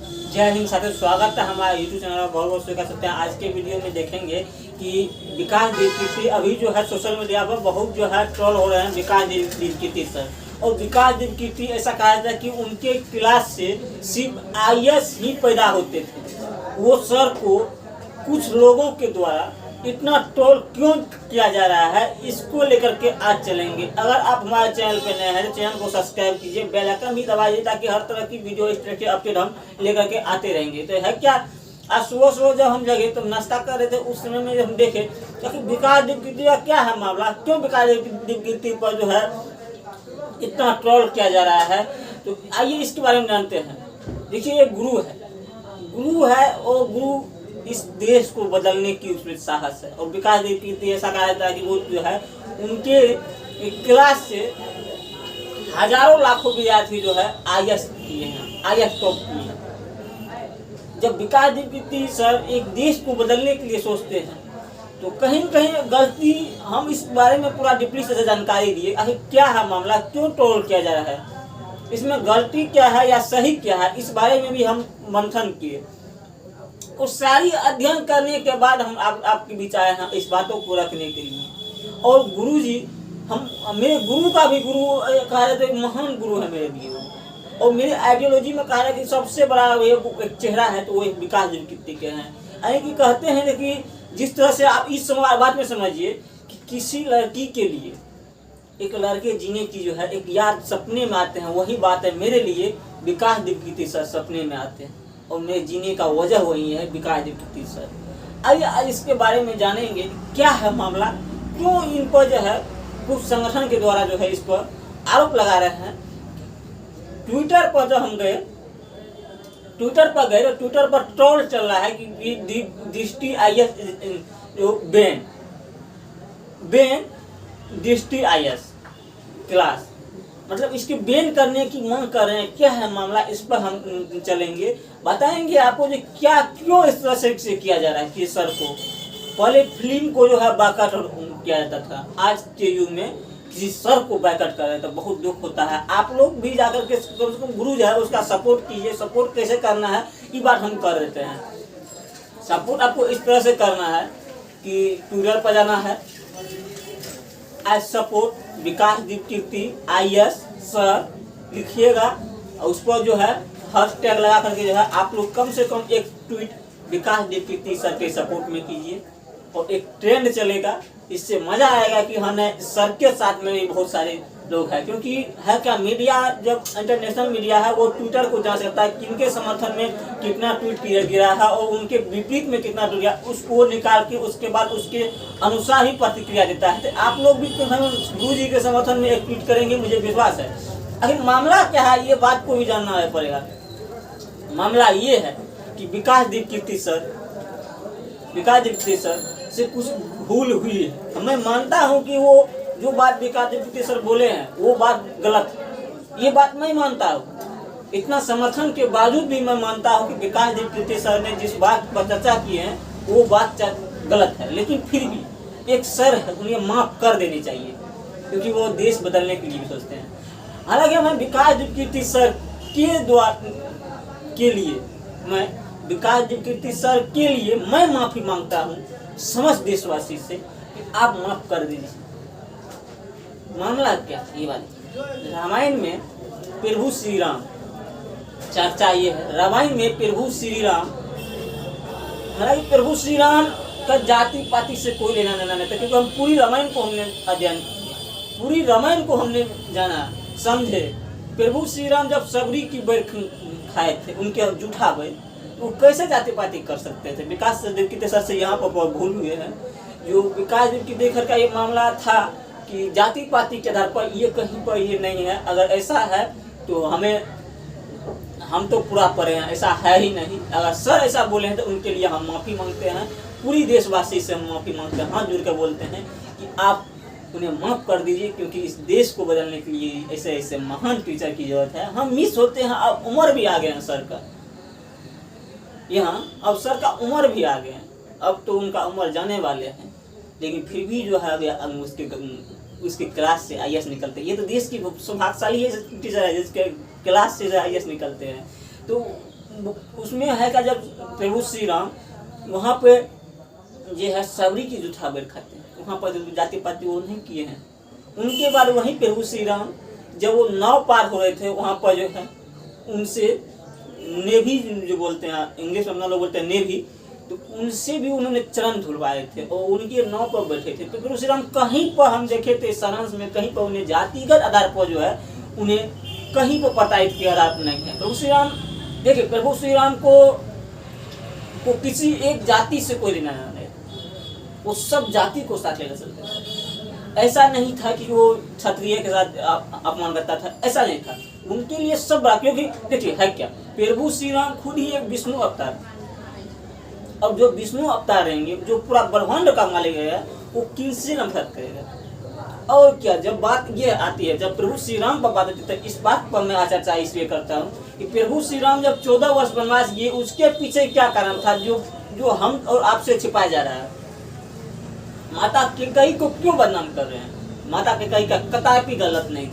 जय हिंद साथियों, स्वागत है हमारे यूट्यूब चैनल में। बहुत बहुत स्वागत करते हैं। आज के वीडियो में देखेंगे कि विकास दीक्षित अभी जो है सोशल मीडिया पर बहुत जो है ट्रोल हो रहे हैं विकास दीक्षित सर। और विकास दीक्षित ऐसा कहा जाता है कि उनके क्लास से सिर्फ आईएएस ही पैदा होते थे। वो सर को कुछ लोगों के द्वारा इतना ट्रोल क्यों किया जा रहा है, इसको लेकर के आज चलेंगे। अगर आप हमारे चैनल पे नए हैं तो चैनल को सब्सक्राइब कीजिए, बेल आइकन भी दबाइए ताकि हर तरह की वीडियो इस तरह के अपडेट हम लेकर के आते रहेंगे। तो है क्या, आज सुबह सुबह जब हम जगे तो नाश्ता कर रहे थे, उस समय में हम देखे तो विकास दीक्षित का क्या है मामला, क्यों विकास दीक्षित पर जो है इतना ट्रोल किया जा रहा है। तो आइए इसके बारे में जानते हैं। देखिए, ये गुरु है और गुरु इस देश को बदलने की उसमें साहस है। और विकास दीक्षित ऐसा कहा जाता है कि वो जो है उनके क्लास से हजारों लाखों विद्यार्थी जो है आईएएस किए हैं, आईएएस टॉप किए हैं। जब विकास दीक्षित सर एक देश को बदलने के लिए सोचते हैं तो कहीं न कहीं गलती, हम इस बारे में पूरा डीपली से जानकारी दिए। आखिर क्या है मामला, क्यों ट्रोल किया जा रहा है, इसमें गलती क्या है या सही क्या है, इस बारे में भी हम मंथन किए। उस सारी अध्ययन करने के बाद हम आपके बीच आए हैं इस बातों को रखने के लिए। और गुरु जी, हम मेरे गुरु का भी गुरु कहा जाता है, महान गुरु है मेरे लिए। और मेरे आइडियोलॉजी में कहा जाता है कि सबसे बड़ा एक चेहरा है तो वो एक विकास दीक्षित के हैं। यानी कि कहते हैं कि जिस तरह से आप इस समय बात में समझिए कि किसी लड़की के लिए एक लड़के जीने की जो है एक याद सपने में आते हैं, वही बात है मेरे लिए विकास दीक्षित सर सपने में आते हैं। और मेरे जीने का वजह वही है विकास दीक्षित सर। आइए आज इसके बारे में जानेंगे क्या है मामला, क्यों इन पर जो है कुछ संगठन के द्वारा जो है इस पर आरोप लगा रहे हैं। ट्विटर पर जब हम गए, ट्विटर पर ट्रोल चल रहा है कि दृष्टि आईएएस जो बैन दृष्टि आईएएस क्लास, मतलब इसकी बैन करने की मांग कर रहे हैं। क्या है मामला, इस पर हम चलेंगे, बताएंगे आपको जो क्या क्यों इस तरह से किया जा रहा है। कि सर को पहले फिल्म को जो है बायकॉट किया जाता था, आज के युग में किसी सर को बायकॉट कर रहे तो बहुत दुख होता है। आप लोग भी जाकर के गुरु जो है उसका सपोर्ट कीजिए। सपोर्ट कैसे करना है ये बात हम कर देते हैं। सपोर्ट आपको इस तरह से करना है कि ट्विटर पर जाना है, I support Vikas Dikshit IAS sir लिखिएगा, और उस पर जो है हैशटैग लगा करके जो है आप लोग कम से कम एक ट्वीट विकास दीक्षित सर के सपोर्ट में कीजिए। और एक ट्रेंड चलेगा, इससे मजा आएगा कि हाँ सर के साथ में भी बहुत सारे लोग हैं। क्योंकि है क्या, मीडिया जब इंटरनेशनल मीडिया है वो ट्विटर को जांच सकता है किनके समर्थन में कितना ट्वीट किया गिरा है और उनके विपरीत में कितना ट्वीट गया, उसको निकाल के उसके बाद उसके अनुसार ही प्रतिक्रिया देता है। तो आप लोग भी गुरु जी के समर्थन में एक ट्वीट करेंगे, मुझे विश्वास है। अगर मामला क्या है ये बात को भी जानना पड़ेगा। मामला ये है कि विकास दीक्षित सर से कुछ भूल हुई है। मैं मानता हूँ कि वो जो बात विकास दीक्षित सर बोले हैं वो बात गलत है, ये बात मैं मानता हूँ। इतना समर्थन के बावजूद भी मैं मानता हूँ कि विकास दीक्षित सर ने जिस बात पर चर्चा की है वो बात गलत है। लेकिन फिर भी एक सर है, उन्हें माफ कर देनी चाहिए क्योंकि वो देश बदलने के लिए भी सोचते हैं। हालांकि मैं विकास दीक्षित सर के लिए मैं माफी मांगता हूँ समस्त देशवासी से कि आप माफ कर दीजिए। मामला क्या, ये वाली रामायण में प्रभु श्री राम, चर्चा ये है रामायण में प्रभु श्री राम, हालांकि प्रभु श्री राम का जाति पाति से कोई लेना देना नहीं था, क्योंकि हम पूरी रामायण को हमने अध्ययन किया, पूरी रामायण को हमने जाना समझे। प्रभु श्री राम जब सबरी की बैर खाए थे, उनके जूठा बैर, तो कैसे जाति पाति कर सकते थे। विकास दीक्षित सर से यहाँ पर भूल हुए हैं। जो विकास दीक्षित सर का ये मामला था कि जाति पाति के आधार पर, ये कहीं पर ये नहीं है। अगर ऐसा है तो हम तो पूरा पढ़े हैं, ऐसा है ही नहीं। अगर सर ऐसा बोले हैं तो उनके लिए हम माफ़ी मांगते हैं, पूरी देशवासी से हम माफ़ी मांगते हैं, हाथ जोड़ कर बोलते हैं कि आप उन्हें माफ़ कर दीजिए। क्योंकि इस देश को बदलने के लिए ऐसे ऐसे महान टीचर की जरूरत है। हम मिस होते हैं, अब उम्र भी आ गए हैं सर का, यहाँ अब सर का उम्र भी आ गए हैं, अब तो उनका उम्र जाने वाले हैं। लेकिन फिर भी जो है उसके क्लास से आईएएस निकलते हैं। ये तो देश की सौभाग्यशाली टीचर है जिसके क्लास से आईएएस निकलते हैं। तो उसमें है क्या, जब प्रभु श्री राम वहाँ पे जो है सबरी की जूठा बेर खाते हैं, वहाँ पर जाति पाति वो नहीं किए हैं। उनके बाद वहीं प्रभु श्री राम जब वो नाव पार हो रहे थे, वहाँ पर जो है उनसे नेवी जो बोलते हैं, इंग्लिश में हम लोग बोलते हैं नेवी, तो उनसे भी उन्होंने चरण धुलवाए थे और उनके नाव पर बैठे थे। तो प्रभु श्री राम कहीं पर हम देखे थे सारांश में, कहीं पर उन्हें जातिगत आधार पर जो है उन्हें कहीं पर प्रताड़ित किया आधार नहीं है। प्रभु श्री राम देखिए, प्रभु श्री राम को किसी एक जाति से कोई लेना नहीं, वो सब जाति को साथ लेकर चलते थे। ऐसा नहीं था कि वो क्षत्रिय के साथ अपमान करता था, ऐसा नहीं था। उनके लिए सब बड़ा, क्योंकि देखिए है क्या, प्रभु श्री राम खुद ही एक विष्णु अवतार। अब जो विष्णु अवतार रहेंगे, जो पूरा ब्रह्मांड का मालिक है, वो किससे नफरत करेगा। और क्या, जब बात ये आती है, जब प्रभु श्री राम पर बात आती है, तो इस बात पर मैं चर्चा इसलिए करता हूँ कि प्रभु श्री राम जब 14 वर्ष वनवास किए, उसके पीछे क्या कारण था जो हम और आपसे छिपाया जा रहा है। माता कैकेयी को क्यों बदनाम कर रहे हैं? माता कैकेयी का कदापि गलत नहीं,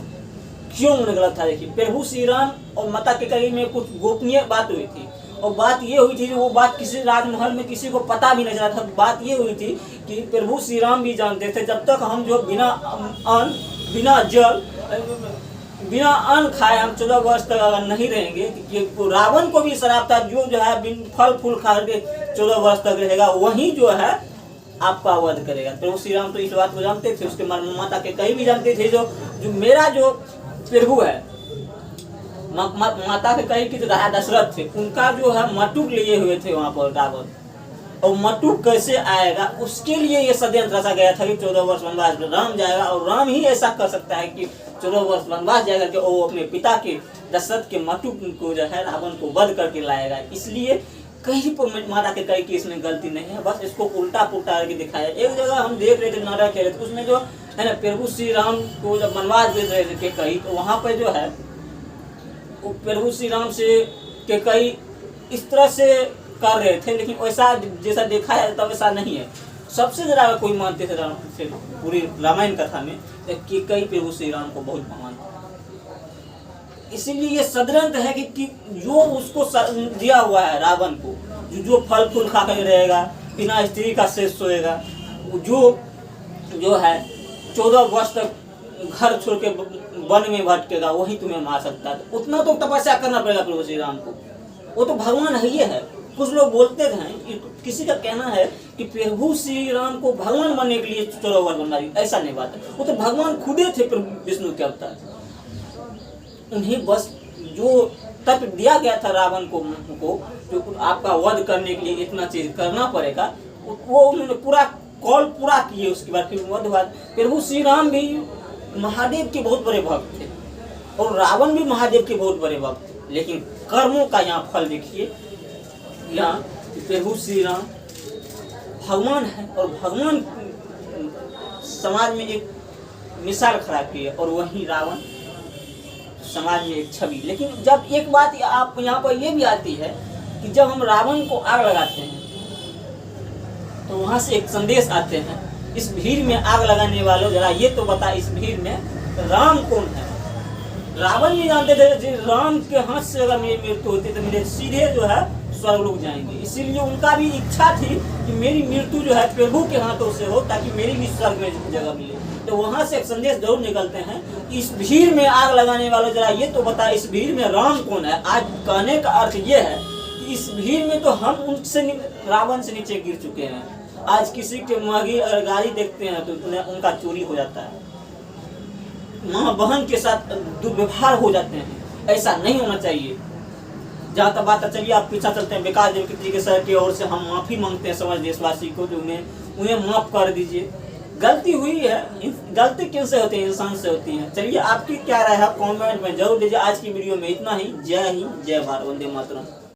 क्यों उन्हें गलत था? देखिए, प्रभु श्री राम और माता कैकेयी में कुछ गोपनीय बात हुई थी, और बात ये हुई थी, वो बात किसी राजमहल में किसी को पता भी नहीं चला था। बात ये हुई थी कि प्रभु श्री राम भी जानते थे, जब तक हम जो बिना अन्न, बिना जल, बिना अन्न खाए हम 14 वर्ष तक अगर नहीं रहेंगे, कि रावण को भी शराब था, जो है बिन फल फूल खा के 14 वर्ष तक रहेगा, वही जो है आपका वध करेगा। प्रभु श्री राम तो इस बात को जानते थे, उसके माता कैकेयी भी जानते थे। जो मेरा जो प्रभु है, माता कैकेयी की जो राजा दशरथ थे, उनका जो है मटुक लिए हुए थे वहाँ पर रावण, और मटुक कैसे आएगा उसके लिए ये षड्यंत्र रचा गया था कि 14 वर्ष वनवास राम जाएगा, और राम ही ऐसा कर सकता है कि 14 वर्ष वनवास जाएगा कि वो अपने पिता के दशरथ के मटुक को जो है रावण को वध करके लाएगा। इसलिए कहीं पर माता कैकेयी की इसमें गलती नहीं है, बस इसको उल्टा पुल्टा करके दिखाया। एक जगह हम देख रहे थे, नाटक खेल रहे थे, उसमें जो है ना प्रभु श्री राम को जब वनवास भेज रहे थे कैकेयी, तो वहाँ पर जो है प्रभु श्री राम से कैकेयी इस तरह से कर रहे थे, लेकिन वैसा जैसा देखा जाता वैसा नहीं है। सबसे ज्यादा कोई मानते थे राम से, पूरी रामायण कथा में कैकेयी प्रभु श्री राम को बहुत मानते। इसीलिए ये षड्यंत्र है कि जो उसको दिया हुआ है रावण को, जो फल फूल खा कर रहेगा, बिना स्त्री का शेष सोएगा, जो है 14 वर्ष तक घर छोड़ के वन में भटकेगा, वही तुम्हें मार सकता है। उतना तो तपस्या करना पड़ेगा प्रभु श्री राम को, वो तो भगवान है ये है। कुछ लोग बोलते हैं, किसी का कहना है कि प्रभु श्री राम को भगवान बनने के लिए 14 वर्ष वनवास, ऐसा नहीं बात है। वो तो भगवान खुदे थे विष्णु के अवतार। उन्हें बस जो तत्व दिया गया था रावण को जो आपका वध करने के लिए इतना चीज करना पड़ेगा, वो उन्होंने पूरा कॉल पूरा किए। उसके बाद फिर वध हुआ। प्रभु श्री राम भी महादेव के बहुत बड़े भक्त थे, और रावण भी महादेव के बहुत बड़े भक्त थे, लेकिन कर्मों का यहाँ फल देखिए। यहाँ प्रभु श्री राम भगवान है, और भगवान समाज में एक मिसाल खड़ा की है, और वही रावण समाज में एक छवि। लेकिन जब एक बात आप यहाँ पर यह भी आती है कि जब हम रावण को आग लगाते हैं, तो वहां से एक संदेश आते हैं, इस भीड़ में आग लगाने वालों जरा ये तो बता, इस भीड़ में राम कौन है। रावण भी जानते थे राम के हाथ से अगर मेरी मृत्यु होती तो मेरे सीधे जो है स्वर्ग लोग जाएंगे। इसीलिए उनका भी इच्छा थी कि मेरी मृत्यु जो है प्रभु के हाथों से हो, ताकि मेरी भी स्वर्ग में जगह मिले। तो वहां से एक संदेश जरूर निकलते हैं, इस भीड़ में आग लगाने वालों जरा ये तो बता, इस भीड़ में राम कौन है। आज कहने का अर्थ ये है कि इस भीड़ में तो हम उनसे रावण से नीचे गिर चुके हैं। आज किसी के महंगी अगर गाड़ी देखते हैं तो उनका चोरी हो जाता है, माँ बहन के साथ दुर्व्यवहार हो जाते हैं। ऐसा नहीं होना चाहिए। जहाँ तक बात, चलिए आप पीछा चलते हैं। विकास देव जी के सर की ओर से हम माफी मांगते हैं समझ देशवासी को, जो उन्हें माफ कर दीजिए। गलती हुई है, गलती किनसे होती है? इंसान से होती है। चलिए आपकी क्या राय है कमेंट में जरूर दीजिए। आज की वीडियो में इतना ही। जय हिंद, जय भारत, वंदे मातरम।